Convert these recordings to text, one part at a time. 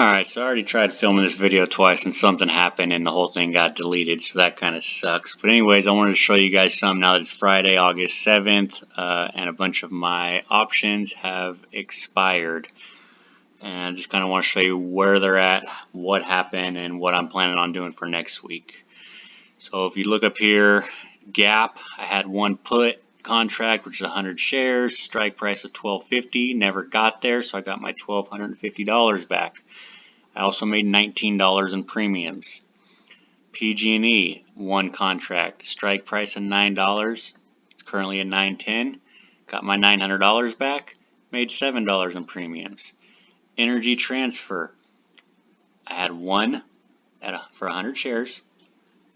Alright, so I already tried filming this video twice and something happened and the whole thing got deleted, so that kind of sucks. But anyways, I wanted to show you guys some now that it's Friday, August 7th, and a bunch of my options have expired. And I just kind of want to show you where they're at, what happened, and what I'm planning on doing for next week. So if you look up here, Gap, I had one put contract, which is 100 shares, strike price of $12.50, never got there, so I got my $1,250 back. I also made $19 in premiums. PG&E, one contract, strike price of $9, it's currently at $9.10, got my $900 back, made $7 in premiums. Energy Transfer, I had one for 100 shares,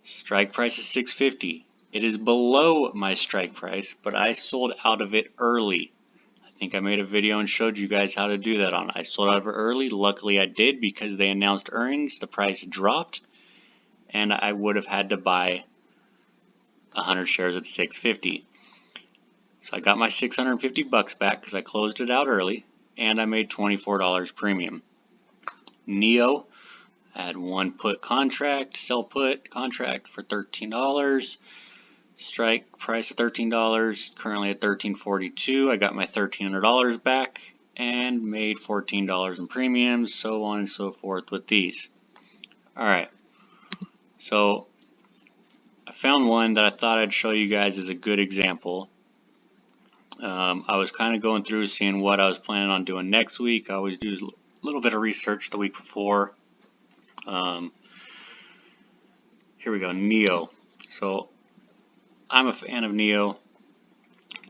strike price is $6.50. It is below my strike price, but I sold out of it early. I think I made a video and showed you guys how to do that on it. I sold out of it early. Luckily I did, because they announced earnings, the price dropped, and I would have had to buy 100 shares at $6.50. So I got my $650 back because I closed it out early, and I made $24 premium. NEO, I had one put contract, sell put contract for $13. Strike price of $13, currently at $13.42. I got my $1,300 back and made $14 in premiums, so on and so forth with these. Alright, so I found one that I thought I'd show you guys as a good example. I was kind of going through seeing what I was planning on doing next week. I always do a little bit of research the week before. Here we go, NEO. So I'm a fan of NEO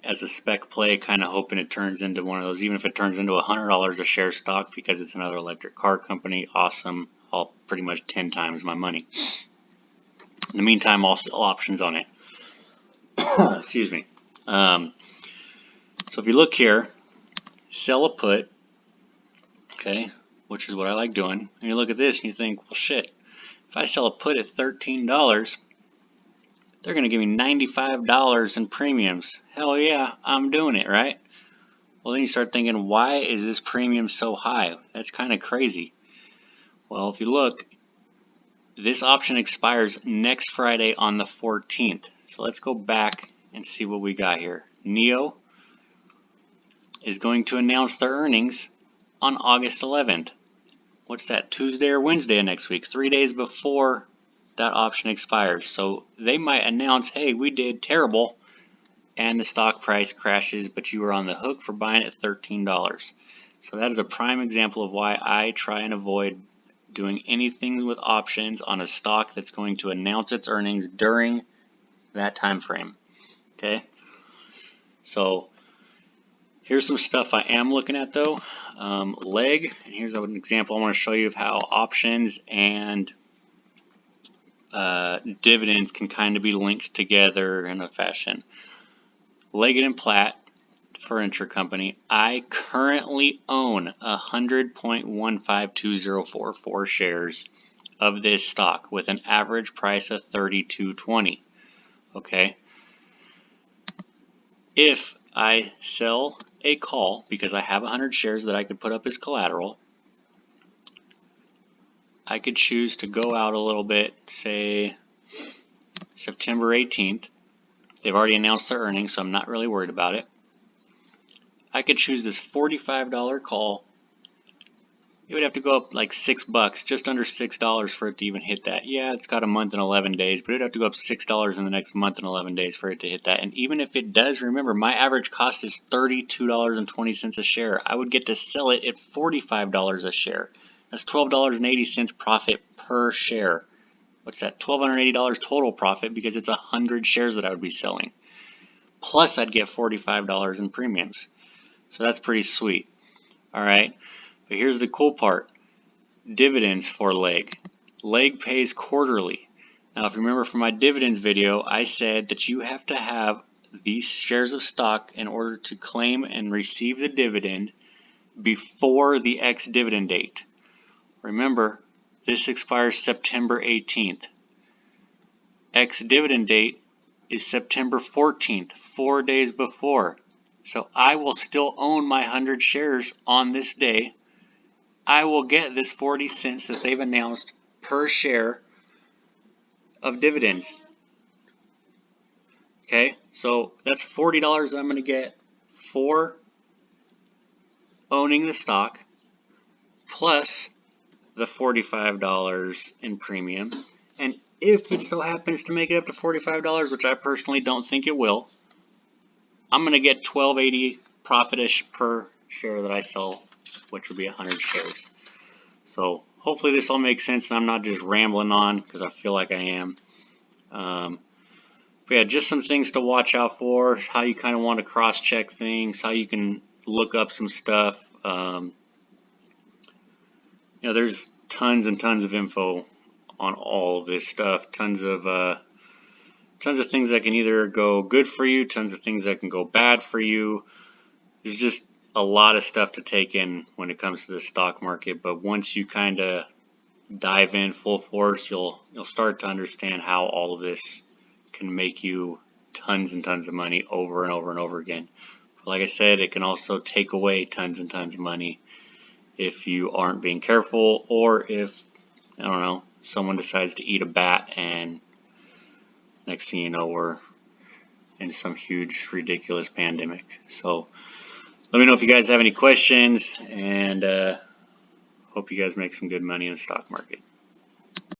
as a spec play, kind of hoping it turns into one of those, even if it turns into $100 a share stock because it's another electric car company. Awesome. I'll pretty much 10 times my money. In the meantime, I'll sell options on it. Excuse me. So if you look here, sell a put, okay, which is what I like doing. And you look at this and you think, well, shit, if I sell a put at $13, they're going to give me $95 in premiums. Hell yeah, I'm doing it, right? Well, then you start thinking, why is this premium so high? That's kind of crazy. Well, if you look, this option expires next Friday on the 14th. So let's go back and see what we got here. NEO is going to announce their earnings on August 11th. What's that, Tuesday or Wednesday of next week? 3 days before that option expires. So they might announce, hey, we did terrible, and the stock price crashes, but you were on the hook for buying it at $13. So that is a prime example of why I try and avoid doing anything with options on a stock that's going to announce its earnings during that time frame. Okay, so here's some stuff I am looking at though. Leg, and here's an example I want to show you of how options and dividends can kind of be linked together in a fashion. Leggett & Platt Furniture Company, I currently own 100.152044 shares of this stock with an average price of $32.20. Okay, if I sell a call, because I have 100 shares that I could put up as collateral, I could choose to go out a little bit, say September 18th. They've already announced their earnings, so I'm not really worried about it. I could choose this $45 call. It would have to go up like $6, just under $6 for it to even hit that. Yeah, it's got a month and 11 days, but it'd have to go up $6 in the next month and 11 days for it to hit that. And even if it does, remember, my average cost is $32.20 a share. I would get to sell it at $45 a share. That's $12.80 profit per share. What's that? $1,280 total profit because it's 100 shares that I would be selling. Plus, I'd get $45 in premiums. So that's pretty sweet. All right. But here's the cool part. Dividends for Leg. Leg pays quarterly. Now, if you remember from my dividends video, I said that you have to have these shares of stock in order to claim and receive the dividend before the ex-dividend date. Remember, this expires September 18th. Ex-dividend date is September 14th, 4 days before. So I will still own my 100 shares on this day, I will get this 40 cents that they've announced per share of dividends. Okay, so that's $40 I'm going to get for owning the stock, plus the $45 in premium. And if it so happens to make it up to $45, which I personally don't think it will, I'm going to get $12.80 profitish per share that I sell, which would be 100 shares. So hopefully this all makes sense and I'm not just rambling on, because I feel like I am. But yeah, just some things to watch out for, how you kind of want to cross-check things, how you can look up some stuff. There's tons and tons of info on all of this stuff. Tons of things that can either go good for you, tons of things that can go bad for you. There's just a lot of stuff to take in when it comes to the stock market. But once you kind of dive in full force, you'll start to understand how all of this can make you tons and tons of money over and over and over again. Like I said, it can also take away tons and tons of money if you aren't being careful, or if, I don't know, someone decides to eat a bat and next thing you know we're in some huge ridiculous pandemic. So let me know if you guys have any questions, and hope you guys make some good money in the stock market.